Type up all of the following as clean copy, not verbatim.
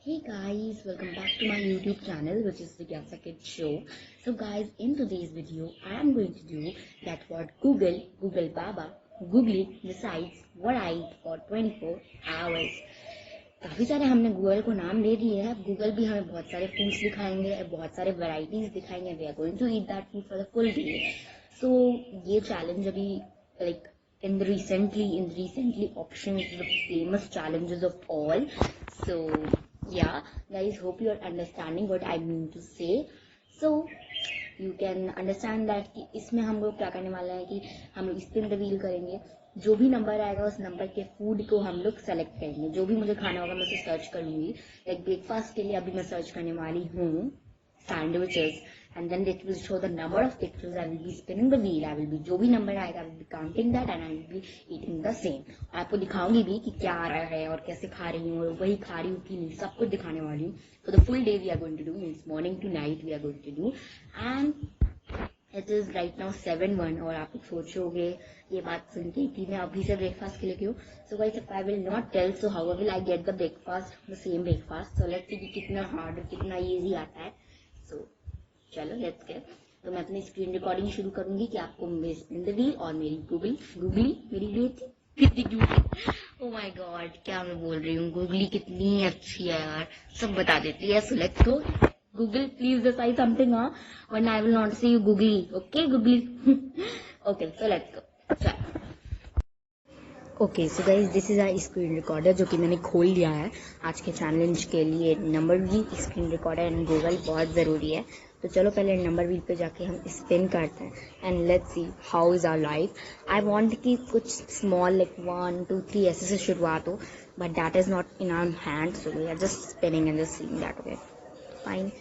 Hey guys, welcome back to my YouTube channel, which is the Gyasa Kids Show. So guys, in today's video, I am going to do that what Google Baba, Google decides what I eat for 24 hours. काफी सारे हमने Google को नाम दे दिए हैं. Google भी हमें बहुत सारे फूड्स दिखाएंगे, बहुत सारे वैरायटीज दिखाएंगे. We are going to eat that food for the full day. So ये चैलेंज अभी like in the recently options the famous challenges of all. So yeah guys, hope you are understanding what I mean to say. So you can understand that कि इसमें हम लोग क्या करने वाले हैं कि हम लोग स्पिन द व्हील करेंगे. जो भी नंबर आएगा उस नंबर के फूड को हम लोग सेलेक्ट करेंगे. जो भी मुझे खाना होगा मैं उसे सर्च करूंगी. लाइक ब्रेकफास्ट के लिए अभी मैं सर्च करने वाली हूँ sandwiches, and then it will show the number of pictures. I will be spinning the wheel. I will be जो भी नंबर आएगा I will be counting that and I will be eating the same. आपको दिखाऊंगी भी कि क्या आ रहा है और कैसे खा रही हूँ और वही खा रही हूँ कि नहीं, सब कुछ दिखाने वाली हूँ. So the full day we are going to do, means morning to night we are going to do, and it is right now 7:01. और आप सोचोगे ये बात सुन के कि मैं अभी से ब्रेकफास्ट के लिए क्यों. So guys, if I will not tell, so how will I get the breakfast, the same breakfast? So let's see कि कितना hard और कितना easy आता है. So चलो लेट्स गेट. तो मैं अपनी स्क्रीन रिकॉर्डिंग शुरू करूंगी कि आपको मेरी स्पिन द व्हील और मेरी गूगली मेरी बेटी कितनी क्यूट. ओ माय गॉड, क्या मैं बोल रही हूँ, गूगली कितनी अच्छी है यार, सब बता देती है. So let's go. Google please decide something, हाँ, one I will not say you Googly. Okay Googly. Okay so let's go. चलो. Okay so guys, this is our screen recorder जो कि मैंने खोल लिया है आज के चैलेंज के लिए. Number wheel, screen recorder and Google बहुत ज़रूरी है. तो चलो पहले नंबर व्हील पे जाके हम स्पिन करते हैं and let's see how is our life. I want कि कुछ स्मॉल लाइक 1 2 3 ऐसे से शुरुआत हो, but that is not in our hand. So we are just spinning and just seeing that way. Fine.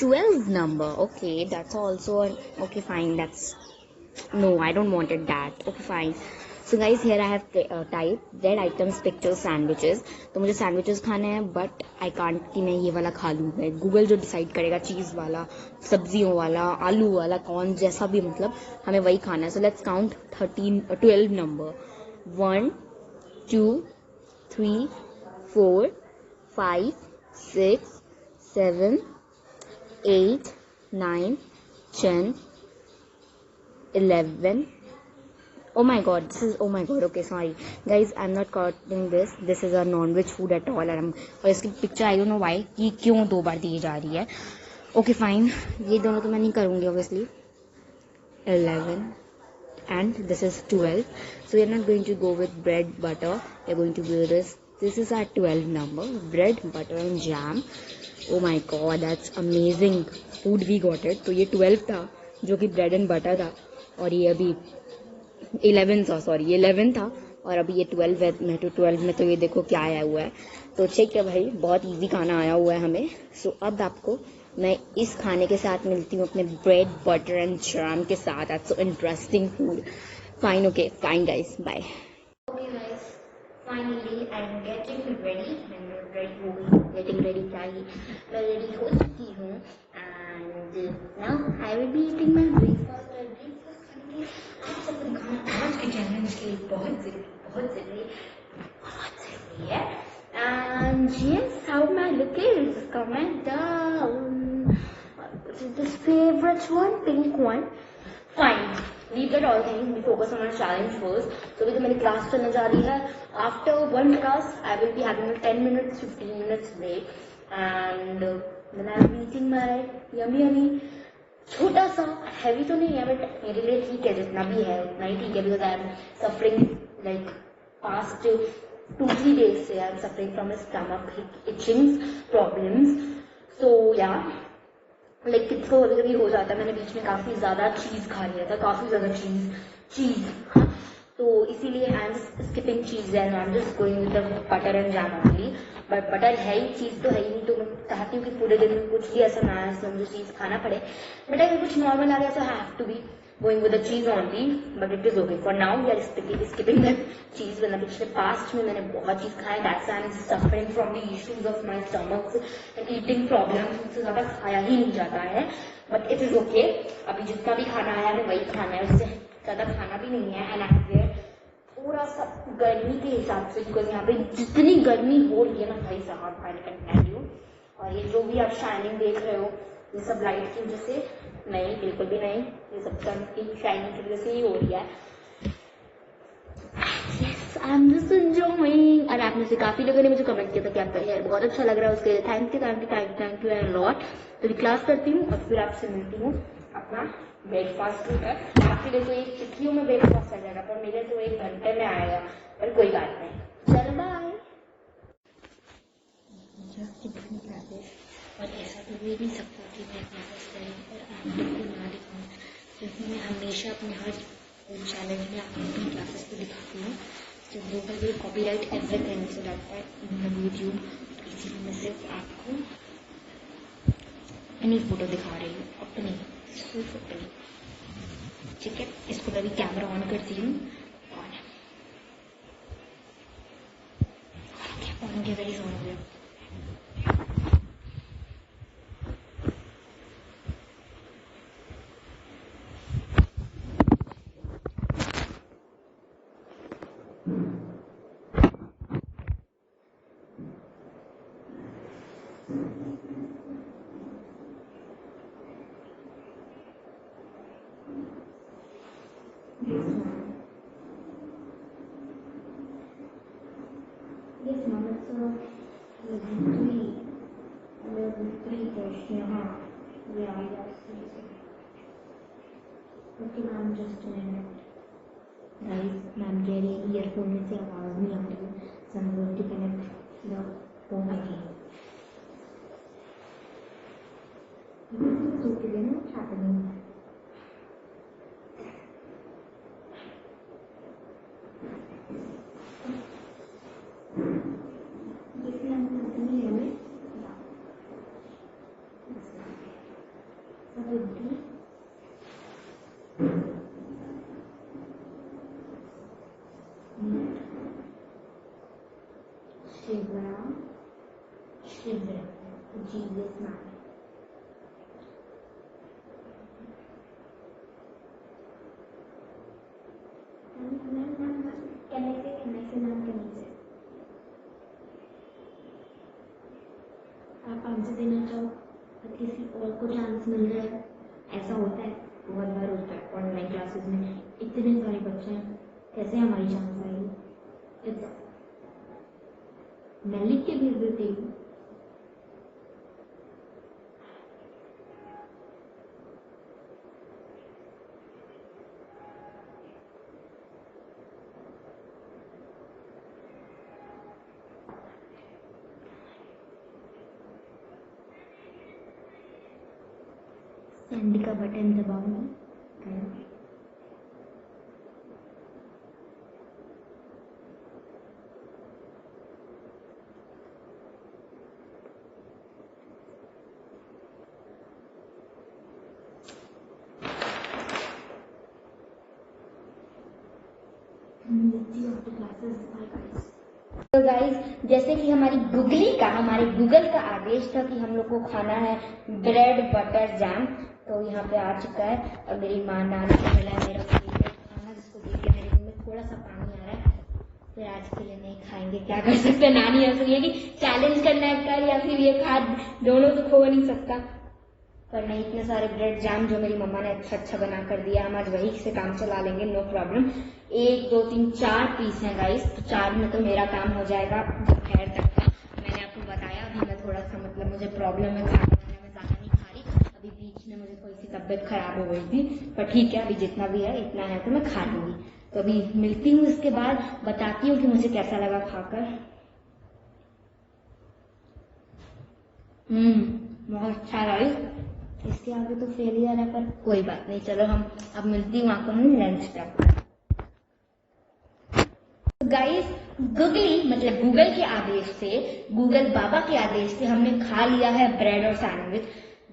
12 number. Okay, that's also okay. Fine, that's no, I don't wanted that. Okay, fine. So guys, here I have typed red items picture sandwiches. तो मुझे sandwiches खाने हैं, but I can't कि मैं ये वाला खा लूँ. गूगल जो डिसाइड करेगा, चीज़ वाला, सब्जियों वाला, आलू वाला, कौन जैसा भी, मतलब हमें वही खाना है. So let's count 12 number. 1 2 3 4 5 6 7 8 9 10 11. Oh my god, this is, oh my god, okay, sorry guys, I'm not counting this. This is a non-veg food at all. और इसकी picture I don't know why कि क्यों 2 बार दी जा रही है. Okay fine, ये दोनों तो मैं नहीं करूँगी obviously. 11 and this is 12. So we are not going to go with bread butter. We are going to do this. This is our 12 number, bread butter and jam. Oh my god, that's amazing food we got it. तो ये 12 था जो कि bread and butter था, और ये अभी 11 था, सॉरी ये 11 था और अभी ये 12 है. मैं तो 12 में तो ये देखो क्या आया हुआ है. तो ठीक है भाई, बहुत इजी खाना आया हुआ है हमें. सो अब आपको मैं इस खाने के साथ मिलती हूँ अपने ब्रेड बटर एंड जैम के साथ. That's so interesting food. Fine, okay fine guys, bye. Okay guys, finally I am getting ready. Getting ready चाहिए, मैं रेडी हो चुकी हूँ and now I will be eating my breakfast. आप सबको दिखाना आज के चैलेंज के लिए बहुत जरूरी है. And yes, how my look is, comment down. This favorite one, pink one. Fine, leave that all things. We focus on our challenge first. So अभी तो मेरी क्लास चलने जा रही है. After one class, I will be having a 10 minutes, 15 minutes break, and then I will be eating my yummy छोटा सा, heavy तो नहीं है बट मेरे लिए ठीक है, जितना भी है उतना ही ठीक है. Because I am suffering like past 2-3 days से I am suffering from stomach itching problems. So या लाइक किसको कभी कभी हो जाता है. मैंने बीच में काफी ज्यादा चीज खा लिया था, काफी ज्यादा चीज तो इसीलिए आई एम स्किपिंग चीज and I am just going with the butter and jam only. But butter है ही, चीज तो है ही नहीं. तो मैं चाहती हूँ कि पूरे दिन में कुछ भी ऐसा ना आए जिसमें मुझे चीज खाना पड़े. बट अगर कुछ नॉर्मल आ गया तो have to be going with the cheese only. But it is okay for now. We are skipping the cheese. वरना पिछले पास्ट में मैंने बहुत चीज खाया. That's I am suffering from the issues of my stomach and eating problem. उससे ज्यादा खाया ही नहीं जाता है. But it is okay. अभी जितना भी खाना आया है वही खाना है, उससे ज्यादा खाना भी नहीं है. एंड आई वेयर थोड़ा सा गर्मी के हिसाब से, बिकॉज यहाँ पे जितनी गर्मी हो रही है ना भाई साहब, आई कैन टेल यू। और ये जो भी आप शाइनिंग देख रहे हो, ये सब लाइट की वजह से नहीं, बिल्कुल भी नहीं, ये सब सन की शाइनिंग की वजह से ही हो रही है। आई एम जस्ट एंजॉयिंग। और आप में से काफी लोगों ने मुझे कमेंट किया था कि आपका हेयर बहुत अच्छा लग रहा है, उसके लिए thank you thank you thank you thank you and lot. तो क्लास करती हूँ और फिर आपसे मिलती हूँ। अपना ब्रेकफास्ट है, आपके लिए तो एक चुटकियों में ब्रेकफास्ट आ जाएगा, पर मेरे तो 1 घंटे में आएगा, पर कोई बात नहीं, चलो बाय। और ऐसा तो हो नहीं सकता कि मैं क्लासेस करूँ और आप लोग को ना दिखाऊँ, क्योंकि मैं हमेशा अपने हर चैलेंज में अपनी क्लासेस को दिखाती हूँ। तो Google will copyright everything, so that YouTube, इसीलिए मैं सिर्फ आपको अपनी फोटो दिखा रही हूँ, अपनी स्कूल फोटो, ठीक है। इसको मैं भी कैमरा ऑन करती हूँ और ऑन के वेरी ऑन हो गया। Yes, ma'am. It's level 3 question. Yeah, yes, yes. Okay, ma'am, just a minute. Guys, ma'am कह रही है ईयरफोन में से आवाज़ नहीं आ रही है, so I'm going to connect the phone again. It's okay, then what's happening? Shiva, Jesus man. Can I say ma'am? आप आंसर देना चाहो और किसी और को चांस मिल जाए, ऐसा होता है, बहुत बार होता है। ऑनलाइन क्लासेस में इतने सारे बच्चे हैं, कैसे हमारी चांस आएगी? मैं लिख के भेज देती हूँ। सेंड का बटन दबाऊंगी। तो गाइज, जैसे कि हमारी हमारे गूगल का आदेश था कि हम लोग को खाना है ब्रेड बटर जैम, तो यहाँ पे आ चुका है। और मेरी माँ नानी को मिला है मेरा फेवरेट खाना, जिसको देख के मेरे मुंह में थोड़ा सा पानी आ रहा है। फिर आज के लिए नहीं खाएंगे, क्या कर सकते हैं। नानी हंस रही है कि चैलेंज करना है कर, या फिर ये खा, दोनों तो खो नहीं सकता। पर नहीं, इतने सारे ब्रेड जैम जो मेरी मम्मा ने अच्छा बना कर दिया, हम आज वही से काम चला लेंगे, नो प्रॉब्लम। 1 2 3 4 पीस हैं गाइस, तो 4 में तो मेरा काम हो जाएगा दोपहर तक का। मैंने आपको बताया अभी मैं थोड़ा सा मुझे प्रॉब्लम है, खाना वाना में ज़्यादा नहीं खा रही। अभी बीच में मुझे थोड़ी सी तबीयत खराब हो गई थी, पर ठीक है, अभी जितना भी है इतना है तो मैं खा लूंगी। तो अभी मिलती हूँ, इसके बाद बताती हूँ कि मुझे कैसा लगा खाकर। बहुत अच्छा गाइस, इसके आगे तो फेलियर है, पर कोई बात नहीं। चलो हम अब मिलती हूँ आपको लंच टाइम। गाइस, गूगल के आदेश से, गूगल बाबा के आदेश से हमने खा लिया है ब्रेड और सैंडविच,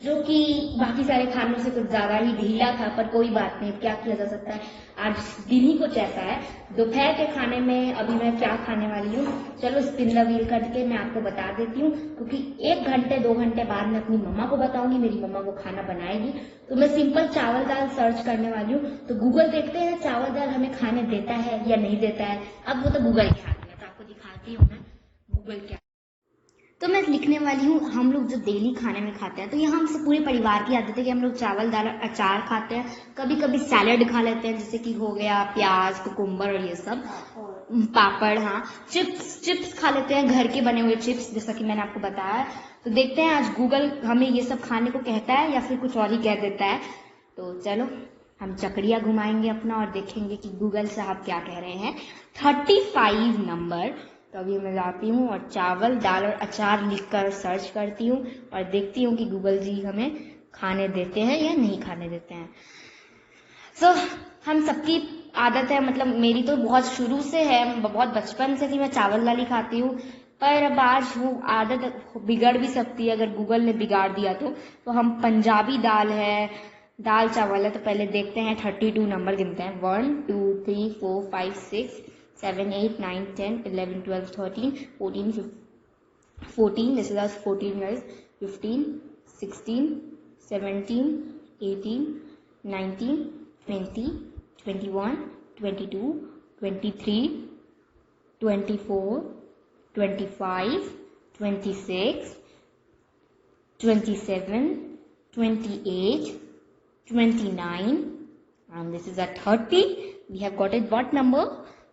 जो कि बाकी सारे खानों से कुछ ज्यादा ही ढीला था, पर कोई बात नहीं, क्या किया जा सकता है। आज दिन ही कुछ ऐसा है। दोपहर के खाने में अभी मैं क्या खाने वाली हूँ, चलो स्पिन द व्हील करके मैं आपको बता देती हूँ, क्योंकि 1 घंटे 2 घंटे बाद मैं अपनी मम्मा को बताऊंगी, मेरी मम्मा वो खाना बनाएगी। तो मैं सिंपल चावल दाल सर्च करने वाली हूँ। तो गूगल देखते हैं चावल दाल हमें खाने देता है या नहीं देता है। अब वो तो गूगल के हाथ में, तो आपको दिखाती हूँ मैं गूगल क्या। तो मैं लिखने वाली हूँ हम लोग जो डेली खाने में खाते हैं। तो ये हम सब पूरे परिवार की आदत है कि हम लोग चावल दाल अचार खाते हैं, कभी कभी सैलेड खा लेते हैं, जैसे कि हो गया प्याज कुकुम्बर और ये सब, पापड़, हाँ, चिप्स खा लेते हैं, घर के बने हुए चिप्स, जैसा कि मैंने आपको बताया। तो देखते हैं आज गूगल हमें ये सब खाने को कहता है या फिर कुछ और ही कह देता है। तो चलो हम चक्रिया घुमाएंगे अपना और देखेंगे कि गूगल साहब क्या कह रहे हैं। 35 नंबर। तो अभी मैं जाती हूँ और चावल दाल और अचार लिखकर सर्च करती हूँ और देखती हूँ कि गूगल जी हमें खाने देते हैं या नहीं खाने देते हैं। हम सबकी आदत है, मतलब मेरी तो बहुत शुरू से है, बहुत बचपन से कि मैं चावल दाल ही खाती हूँ, पर अब आज वो आदत बिगड़ भी सकती है अगर गूगल ने बिगाड़ दिया तो हम पंजाबी दाल है, दाल चावल है। तो पहले देखते हैं, 32 नंबर गिनते हैं, 1 2 3 4 5 6 7 8 9 10 11 12 13 14 14, this is our 14 guys, 15 16 17 18 19 20 21 22 23 24 25 26 27 28 29, and this is at 30. We have got it. What number?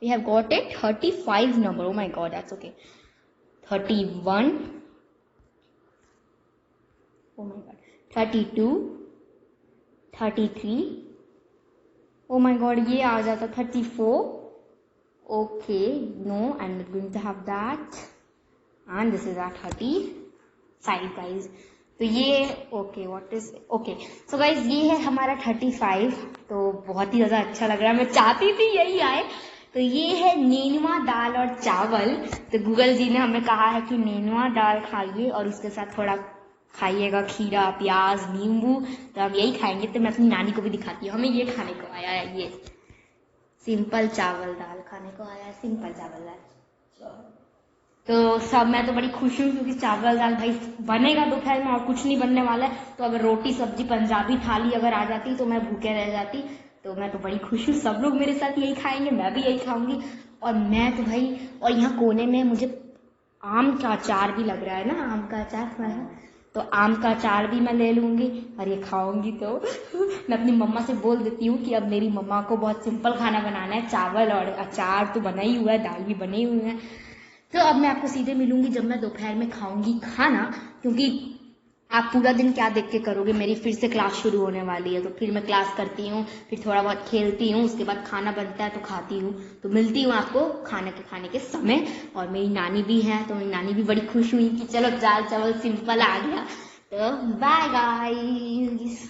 We have got it 35 number. Oh my god, that's okay. 31. Oh my god. 32. 33. Oh my god, ये आ जाता 34. Okay, no, I'm not going to have that. And this is at 35 guys. तो ये okay, what is okay, so guys ये है हमारा 35। तो बहुत ही ज़्यादा अच्छा लग रहा है, मैं चाहती थी यही आए। तो ये है नेनुआ दाल और चावल। तो गूगल जी ने हमें कहा है कि नेनुआ दाल खाइए और उसके साथ थोड़ा खाइएगा खीरा प्याज नींबू। तो हम यही खाएंगे। तो मैं अपनी नानी को भी दिखाती हूँ, हमें ये खाने को आया है, ये सिंपल चावल दाल खाने को आया है, सिंपल चावल दाल। तो सब मैं तो बड़ी खुश हूँ क्योंकि चावल दाल भाई बनेगा दोपहर में और कुछ नहीं बनने वाला है। तो अगर रोटी सब्जी पंजाबी थाली अगर आ जाती तो मैं भूखे रह जाती। तो मैं तो बड़ी खुश हूँ, सब लोग मेरे साथ यही खाएंगे, मैं भी यही खाऊंगी। और मैं तो भाई, और यहाँ कोने में मुझे आम का अचार भी लग रहा है ना, आम का अचार है, तो आम का अचार भी मैं ले लूंगी और ये खाऊंगी। तो मैं अपनी मम्मा से बोल देती हूँ कि अब मेरी मम्मा को बहुत सिंपल खाना बनाना है, चावल और अचार तो बना ही हुआ है, दाल भी बनी हुई है। तो अब मैं आपको सीधे मिलूंगी जब मैं दोपहर में खाऊंगी खाना, क्योंकि आप पूरा दिन क्या देख के करोगे, मेरी फिर से क्लास शुरू होने वाली है। तो फिर मैं क्लास करती हूँ, फिर थोड़ा बहुत खेलती हूँ, उसके बाद खाना बनता है तो खाती हूँ। तो मिलती हूँ आपको खाने के समय। और मेरी नानी भी है, तो मेरी नानी भी बड़ी खुश हुई कि चलो दाल चावल सिंपल आ गया। तो bye guys.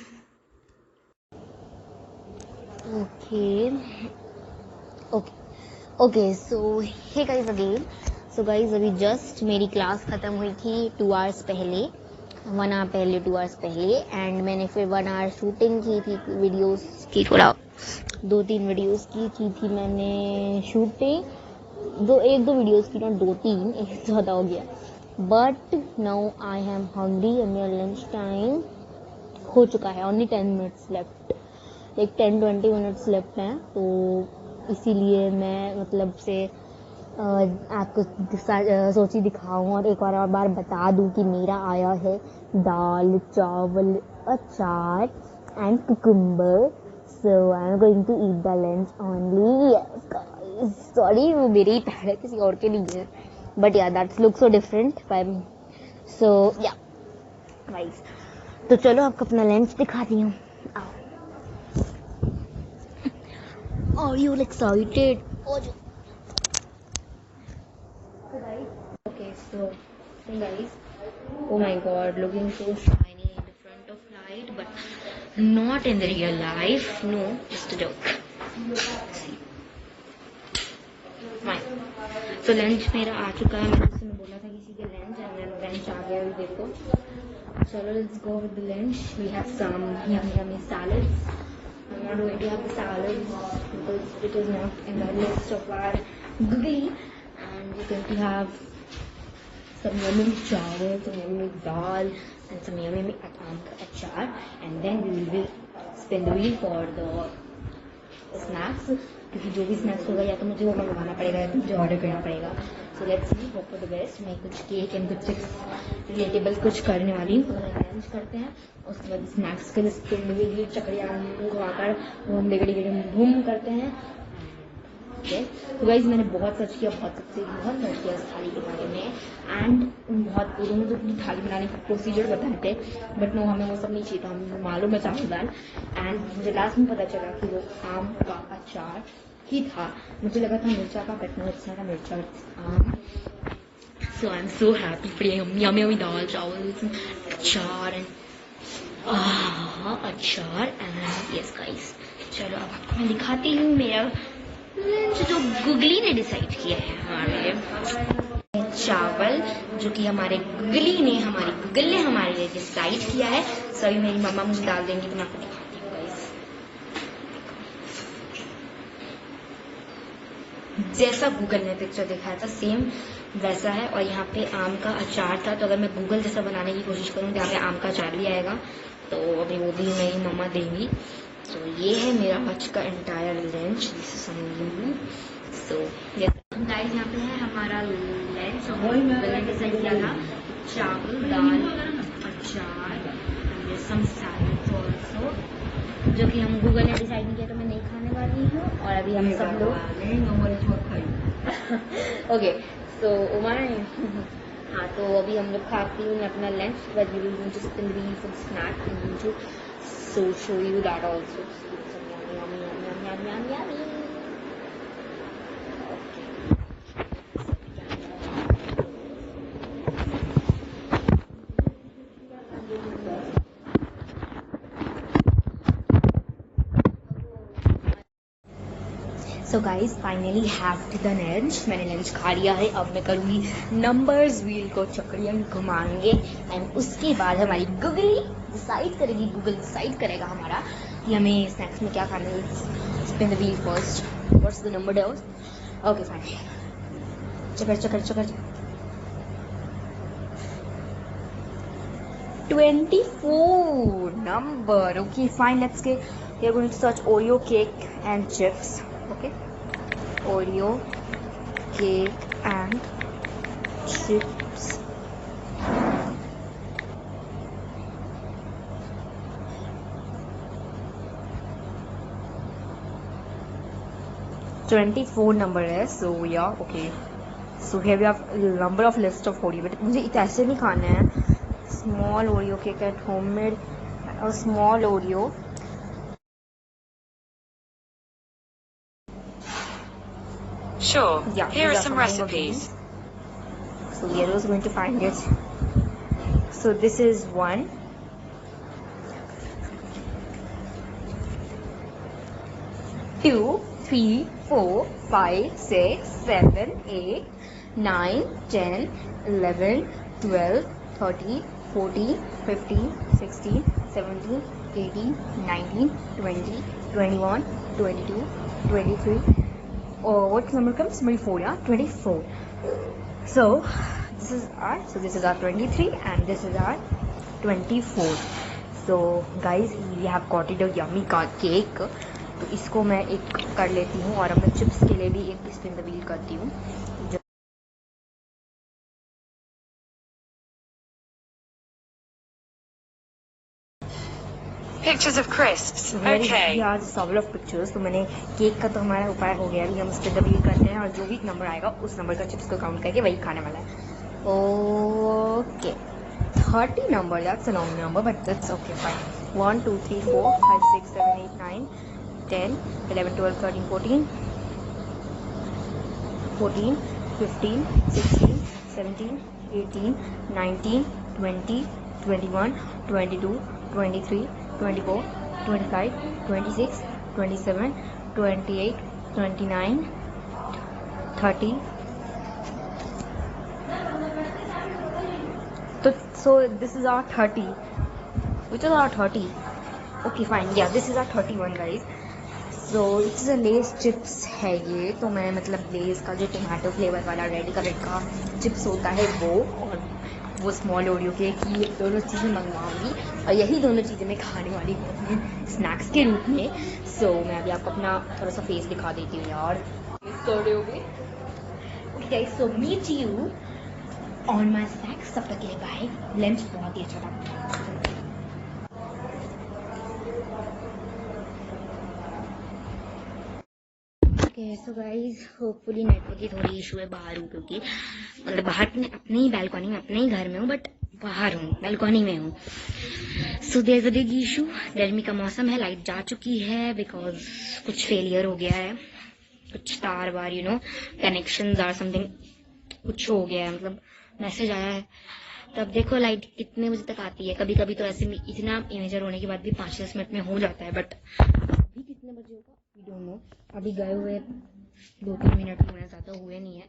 Okay so hey guys again. So guys अभी जस्ट मेरी क्लास ख़त्म हुई थी 2 आवर्स पहले, 1 आवर पहले, 2 आवर्स पहले। एंड मैंने फिर 1 आवर शूटिंग की थी, वीडियोस की, थोड़ा 2-3 वीडियोस की थी मैंने शूटिंग, 1-2 वीडियोस की, नॉट 2-3, एक ज़्यादा हो गया। But now I am hungry and मेरा लंच टाइम हो चुका है, only 10 minutes left, like 10-20 minutes left हैं। तो इसीलिए मैं मतलब से आपको सोची दिखाऊं और एक और बार बता दूं कि मेरा आया है दाल चावल अचार and cucumber. So I am going to eat the lunch only. Sorry, वो मेरी ही है, किसी और के लिए है, बट या दैट्स लुक सो डिफरेंट। सो या गाइस, तो चलो आपको अपना लंच दिखाती हूँ। Are you excited? Okay, so guys, oh my god, looking so shiny in the front of light, but not in the real life. No, just a joke. See. Fine. So lunch मेरा आ चुका है, मैंने बोला था किसी के lunch आ गया, अभी देखो Chalo, let's go with the lunch. We have some yummy salads. I'm not going to have the salads because it is not in the list of our googly. And we're going to have some yummy chawal, some yummy dal, and some yummy achar. And then we will spin the wheel for the snacks. क्योंकि जो भी snacks होगा या तो मुझे वो मंगवाना पड़ेगा या तो मुझे ऑर्डर करना पड़ेगा. So let's see, hope for the best. मैं कुछ केक एंड कुछ रिलेटेबल कुछ करने वाली हूँ. अरेंज करते हैं. उसके बाद स्नैक्स के लिए स्पिन व्हील चकरिया घुमाकर घूम घूम करते हैं. तो गाइज मैंने बहुत सर्च किया, बहुत सर्च किया इस थाली के बारे में. एंड बहुत लोगों मुझे अपनी थाली बनाने का प्रोसीजर बताए थे, बट नो, हमें वो सब नहीं चाहिए था. हमें मालूम है चावल दाल. एंड मुझे लास्ट में पता चला कि वो आम का अचार ही था. मुझे लगा था मिर्चा का, बट नो, अच्छा था मिर्चा आम. So I am so happy. Yummy dal चावल अचार एंड अचार एंड यस गाइस. चलो अब आपको मैं दिखाती हूँ मेरा लंच जो गुगली ने डिसाइड किया है हमारे लिए. चावल जो कि हमारे गुगली ने हमारे लिए डिसाइड किया है. सॉरी, मेरी मम्मा मुझे डाल देंगी तो मैं आपको दिखाती हूँ गाइस. जैसा गूगल ने पिक्चर दिखाया था सेम वैसा है. और यहाँ पे आम का अचार था. तो अगर मैं गूगल जैसा बनाने की कोशिश करूँ तो यहाँ पे आम का अचार भी आएगा. तो अभी वो भी मेरी मम्मा देंगी. तो ये है मेरा आज का एंटायर लंच. सो गाइस, यहाँ पे है हमारा लंच. मैंने डिसाइड किया था चावल दाल अचार सम सैलड ऑल्सो, जो कि हम गूगल ने डिसाइड नहीं किया तो मैं नहीं खाने वाली हूँ. और अभी हम सब लोग ओके. सो हाँ, तो अभी हम लोग खाती हूँ अपना lunch. But we will just some snack and so show you that also. Yummy. So guys finally have done lunch. मैंने लंच खा लिया है. अब मैं करूँगी नंबर्स व्हील को चक्रियाँ घुमाएंगे. एंड उसके बाद हमारी गूगल डिसाइड करेगा हमारा कि हमें स्नैक्स में क्या खाना है. Spin the wheel first. What's the number डाउस? Okay fine. चक्कर 24 number. Okay, fine. Let's get. We are going to search Oreo cake and chips. Okay, Oreo cake and chips. $24 number है. So yeah, okay. So here we have number of list of Oreo. But मुझे ऐसे नहीं खाना है. Small Oreo cake at homemade. A small Oreo. Sure. Yeah. Here are some recipes. So Yellow is going to find it. So this is 1. 2, 3, 4, 5, 6, 7, 8, 9, 10, 11, 12, 13, 14, 15, 16, 17, 18, 19, 20, 21, 22, 23. What number comes? 24, yeah? 24. So this is our 23 and this is our 24. So guys, we have got it a yummy cake. तो इसको मैं एक कर लेती हूँ और अब मैं चिप्स के लिए भी एक स्पिन द व्हील करती हूँ. Pictures of crisps. Okay. Yeah, several of pictures. तो मैंने केक का तो हमारा उपाय हो गया. अभी हम स्पिन द व्हील करते हैं और जो भी नंबर आएगा उस नंबर का चिप्स को काउंट करके वही खाने वाला है. Okay, 30 number. That's a long number, but that's okay, fine. 1, 2, 3, 4, 5, 6, 7, 8, 9, 10, 11, 12, 13, 14, 15, 16, 17, 18, 19, 20, 21, 22, 23, 24, 25, 26, 27, 28, 29, 30, तो so this is our 30, which is our 30. Okay fine, yeah, this is our 31 guys. So it's a Lay's chips है ये, तो मैं मतलब लेस का जो टोमेटो फ्लेवर वाला red colour का चिप्स होता है वो स्मॉल ओरियो केक, ये दोनों चीज़ें मंगवाऊंगी और यही दोनों चीज़ें मैं खाने वाली हूँ अपने स्नैक्स के रूप में. सो मैं अभी आपको अपना थोड़ा सा फेस दिखा देती हूँ यार. कर रहे होगे. Okay guys, so meet you on my snacks. तब तक के लिए बाय. लंच बहुत ही अच्छा था. सो गाइज, होपफुली नेटवर्क की थोड़ी इशू है. बाहर हूँ क्योंकि मतलब बाहर अपने ही बैल्कनी में अपने ही घर में हूँ, बट बाहर हूँ, बैल्कनी में हूँ. So there is a big issue. गर्मी का मौसम है, लाइट जा चुकी है बिकॉज कुछ फेलियर हो गया है, कुछ तार वार कनेक्शंस आर समथिंग कुछ हो गया है, मतलब मैसेज आया है. तब देखो लाइट कितने बजे तक आती है. कभी कभी तो ऐसे इतना इमेजर होने के बाद भी 5-10 मिनट में हो जाता है, बट अभी कितने बजे होगा वी डोंट नो. अभी गए हुए 2-3 मिनट हुए, ज़्यादा हुए नहीं है,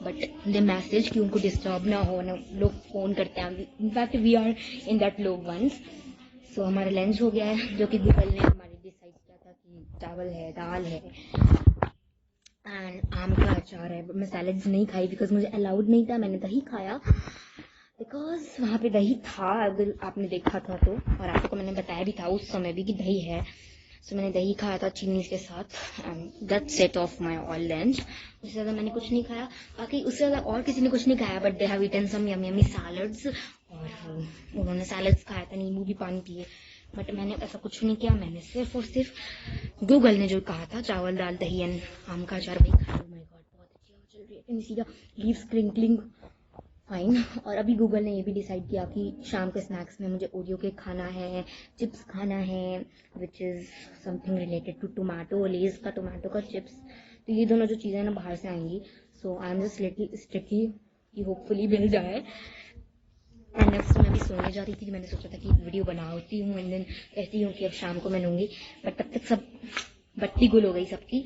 बट द मैसेज कि उनको डिस्टर्ब ना हो ना, लोग फ़ोन करते हैं. In fact we are in that लोग वंस. सो हमारा लंच हो गया है, जो कि गूगल ने हमारे डिसाइड किया था कि चावल है, दाल है एंड आम का अचार है. मैं सैलड्स नहीं खाई बिकॉज मुझे अलाउड नहीं था. मैंने दही खाया बिकॉज वहाँ पे दही था, अगर आपने देखा था तो, और आपको मैंने बताया भी था उस समय भी कि दही है. सो मैंने दही खाया था चीनी के साथ. That set of my all lunch. उससे ज़्यादा मैंने कुछ नहीं खाया. बाकी उससे ज़्यादा और किसी ने कुछ नहीं खाया, but they have eaten some yummy yummy salads. और उन्होंने सैलड्स खाया था, नींबू भी पानी पिए, बट मैंने ऐसा कुछ नहीं किया. मैंने सिर्फ और सिर्फ गूगल ने जो कहा था चावल दाल दही एंड आम का अचार वही खाया. माय गॉड, बहुत अच्छी हवा चल रही है. Can you see the leaves crinkling. Fine. और अभी गूगल ने ये भी डिसाइड किया कि शाम के स्नैक्स में मुझे ओरियो केक खाना है, चिप्स खाना है, which is something related to tomato, Lay's का टोमेटो का चिप्स. तो ये दोनों जो चीज़ें ना बाहर से आएंगी. So I am just little strictly कि होपफुली मिल जाए. एंड नेक्स्ट मैं भी सोने जा रही थी, मैंने सोचा था कि वीडियो बनाती हूँ एंड देन कहती हूँ कि अब शाम को मैं लूँगी, बट तब तक सब बत्ती गुल हो गई सबकी.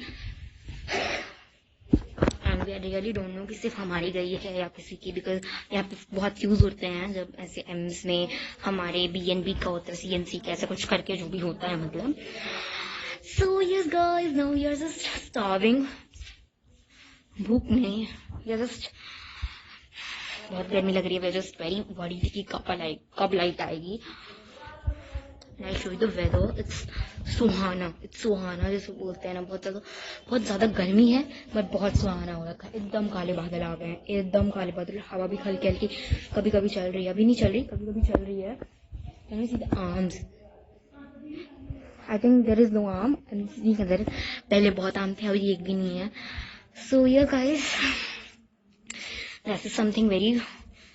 And we really don't know कि सिर्फ हमारी गई है या किसी की, बिकॉज यहाँ पे बहुत यूज होते हैं जब ऐसे एम्स में हमारे BNB का होता है, CNC का, ऐसा कुछ करके जो भी होता है मतलब. So yes guys, now we are just starving. भूख नहीं, वी आर जस्ट, बहुत गर्मी लग रही है. We are just very worried कि कब लाइट आएगी. I show you the weather. It's सुहाना जैसे बोलते हैं ना. बहुत ज़्यादा गर्मी है बट बहुत सुहाना हो रखा है. एकदम काले बादल आ गए हैं, एकदम काले बादल. हवा भी हल्की हल्की कभी कभी चल रही है, अभी नहीं चल रही, कभी कभी चल रही है. Can you see the arms? I think there is no arm. पहले बहुत आर्म थे, अभी एक भी नहीं है. सो ये guys, that is something very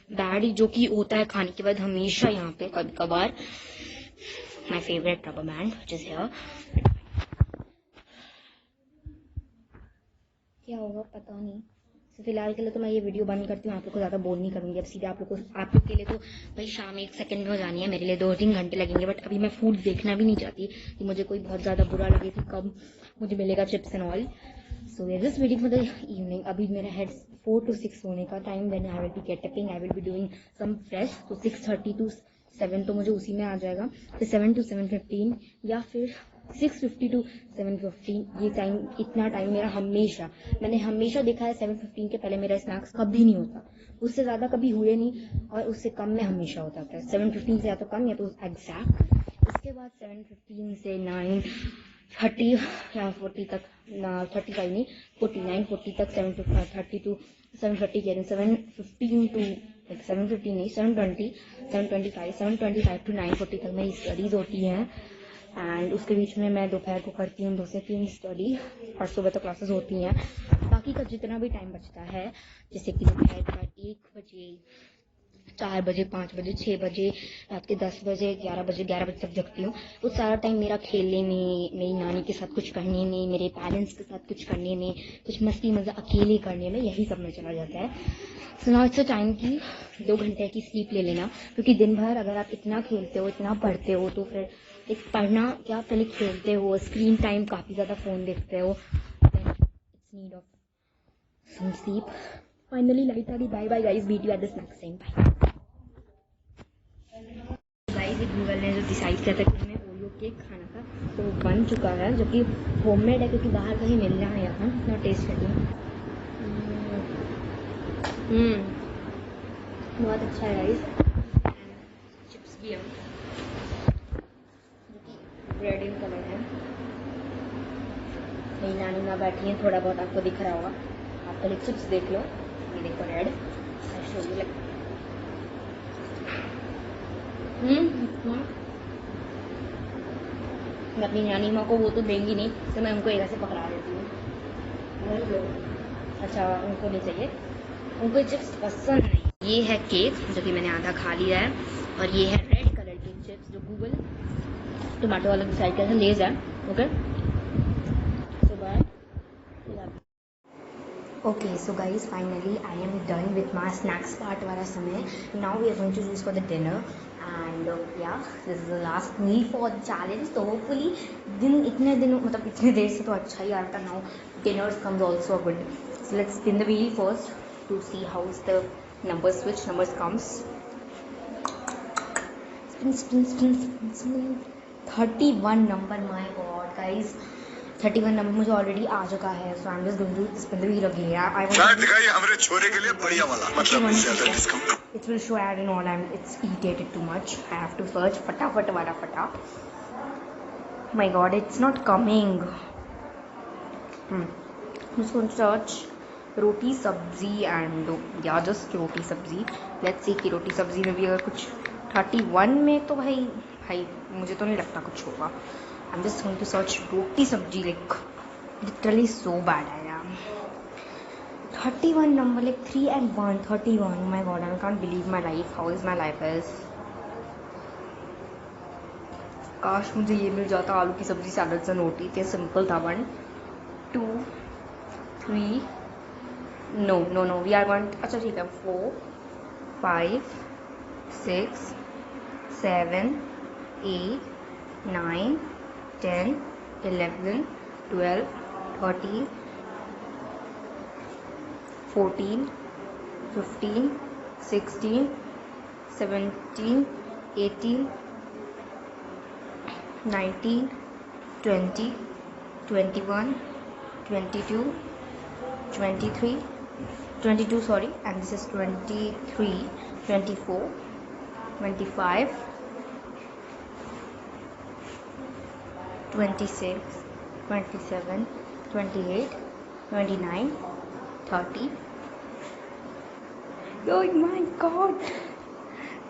bad जो कि होता है खाने के बाद हमेशा यहाँ पे कभी कभार. My favorite rubber band which is here. क्या होगा पता नहीं. तो फिलहाल के लिए तो मैं ये वीडियो बंद करती हूँ. आप लोग को ज़्यादा बोल नहीं करूँगी. अब सीधे आप लोग के लिए तो भाई शाम 1 सेकंड में हो जानी है, मेरे लिए 2-3 घंटे लगेंगे. बट अभी मैं फूड देखना भी नहीं चाहती कि मुझे कोई बहुत ज़्यादा बुरा लगे कि कब मुझे मिलेगा chips and all. So we are just waiting for the evening. अभी मेरा है 4 to 6 होने का time. Then I will be getting, I will be doing some fresh. तो 6:30 to 7 तो मुझे उसी में आ जाएगा. फिर 7 to 7:15 या फिर 6:50 to 7:15. ये टाइम, इतना टाइम मेरा हमेशा, मैंने हमेशा देखा है 7:15 के पहले मेरा स्नैक्स कभी नहीं होता. उससे ज़्यादा कभी हुए नहीं और उससे कम में हमेशा होता था. 7:15 से या तो कम या तो एग्जैक्ट. उसके बाद 7:15 से 9:30 या 40 तक, 35 नहीं 49 40 तक, 7:30 to 7:30 कह रही हूँ, 7:15 to 7:15 नहीं 7:20 7:25 7:25 to 9:40 तक मेरी स्टडीज़ होती हैं. एंड उसके बीच में मैं दोपहर को करती हूँ 2 से 3 स्टडी और सुबह तक क्लासेस होती हैं. बाकी का जितना भी टाइम बचता है, जैसे कि दोपहर का 1 बजे, 4 बजे, 5 बजे, 6 बजे, रात के 10 बजे, 11 बजे तक जगती हूँ. वो सारा टाइम मेरा खेलने में, मेरी नानी के साथ कुछ करने में, मेरे पेरेंट्स के साथ कुछ करने में, कुछ मस्ती मज़ा अकेले करने में, यही सब में चला जाता है. So now it's a time की 2 घंटे की स्लीप ले लेना, क्योंकि दिन भर अगर आप इतना खेलते हो, इतना पढ़ते हो, तो फिर एक पढ़ना क्या, पहले खेलते हो, स्क्रीन टाइम काफ़ी ज़्यादा फ़ोन देखते हो, then it's need of some sleep. Finally light आ गई. Bye bye guys, meet you at the next time. Bye. Guys ये गूगल ने जो डिसाइड किया था कि हमें ओरियो केक खाना था तो वो बन चुका है, जो कि होममेड है क्योंकि बाहर कहीं मिल रहा है यहाँ। इतना टेस्ट करती हूँ। बहुत अच्छा है गाइस। चिप्स भी है जो कि रेड इन कलर है। मेरी नानी माँ बैठी है, थोड़ा बहुत आपको दिख रहा होगा। आप पहले चिप्स देख लो, ये देखो रेड। मैं अपनी नानी माँ को वो तो देंगी नहीं, तो मैं उनको इधर से पकड़ा देती हूँ। अच्छा उनको नहीं चाहिए, उनको चिप्स पसंद नहीं। ये है केक जो कि मैंने आधा खा लिया है, और ये है रेड कलर की चिप्स जो गूगल टोमेटो वाला डिसाइड किया था, लेज है। Okay so bye. Okay, so guys, finally I am done with my snacks part वाला समय. Now we are going to choose for the dinner, and yeah, this is the last meal for the challenge. So hopefully दिन इतने दिनों मतलब इतने देर से तो अच्छा ही आ रहा था. Now dinners comes also good. So let's spin the wheel first to see how's the numbers, which numbers comes. Spin. 31 number, my god guys. 31 number मुझे ऑलरेडी आ चुका है, so I am just going to spin the wheel again. I want दिखाइए हमरे छोरे के लिए बढ़िया वाला, मतलब ज्यादा discount. It will show ad in all and it's irritated too much. I have to search फटाफट वाला फटा. My god, it's not coming. Just going to search roti sabzi and या जस्ट रोटी सब्जी. लेट्स सी कि रोटी सब्जी में भी अगर कुछ 31 में तो भाई मुझे तो नहीं लगता कुछ होगा. I'm just going to search roti sabji, like literally so bad I am. 31 number, like 3 and 1, 31. Oh my god, I can't believe my life. How is my life is. काश मुझे ये मिल जाता, आलू की सब्जी सैलड से रोटी. इतने सिंपल था. 1 2 3 नो वी आर गोइंग. अच्छा ठीक है. 4 5 6 7 8 9 10 11 12 13 14 15 16 17 18 19 20 21 22 23 sorry, and this is 23 24 25 26 27 28 29 30. Oh my god.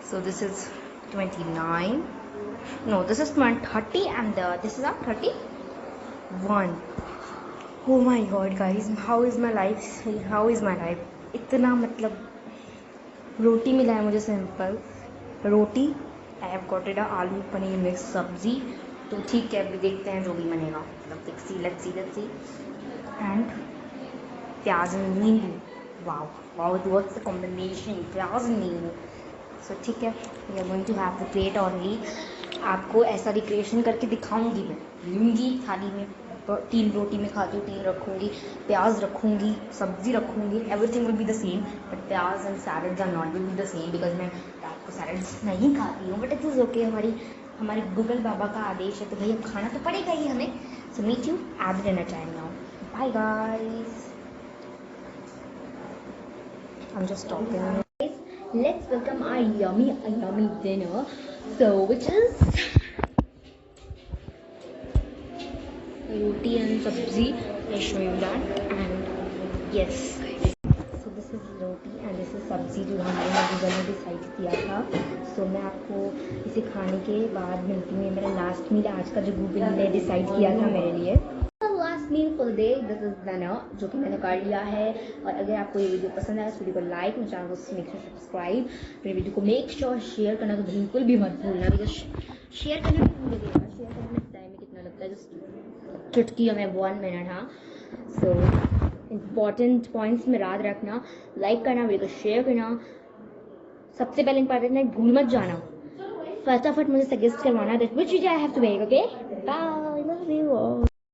So this is 29. No, this is 30 and this is 31. Oh my god guys, how is my life. इतना मतलब रोटी मिला है मुझे, simple roti. I have got it आलू paneer mix सब्जी. तो ठीक है, अभी देखते हैं जो भी बनेगा. मतलब लेट्स सी. एंड प्याज नींबू. वाओ व्हाट्स द कॉम्बिनेशन, प्याज नींबू. सो ठीक है, we are going to have the plate only. आपको ऐसा रिक्रिएशन करके दिखाऊंगी. मैं लूँगी थाली में, 3 रोटी में खाती हूँ 3 रखूँगी, प्याज रखूँगी, सब्जी रखूँगी. Everything will be the same, but प्याज and salads are not will be the same because मैं रात को सैलड्स नहीं खाती हूँ. बट इट इज़ ओके, हमारे गूगल बाबा का आदेश है तो भाई अब खाना तो पड़ेगा ही हमें. So meet you at the dinner time now. Bye guys. I'm just talking. Let's welcome our yummy dinner. So which is roti and sabzi. I'll show you that. And yes, so this is roti and this is sabzi जो हमारे Google ने decide किया था. सो मैं आपको इसे खाने के बाद मिलती हूँ. मेरा लास्ट मील आज का जो गूगल ने डिसाइड किया था मेरे लिए. Last meal for the day, this is dinner जो कि मैंने कर लिया है. और अगर आपको ये वीडियो पसंद आया, इस वीडियो को लाइक, मेरे चैनल को मेक श्योर सब्सक्राइब, मेरे वीडियो को मेक श्योर शेयर करना तो बिल्कुल भी मत भूलना. बिकॉज शेयर करना भी भूल गया. शेयर करने में टाइम कितना लगता है, जस्ट चुटकी हमें 1 मिनट. हाँ, सो इम्पॉर्टेंट पॉइंट्स में याद रखना. लाइक करना, वीडियो को शेयर करना, सबसे पहले इम्पॉर्टेंट भूल मत जाना. फटाफट मुझे सजेस्ट करवाना that which video I have to make. Okay, bye, love you all.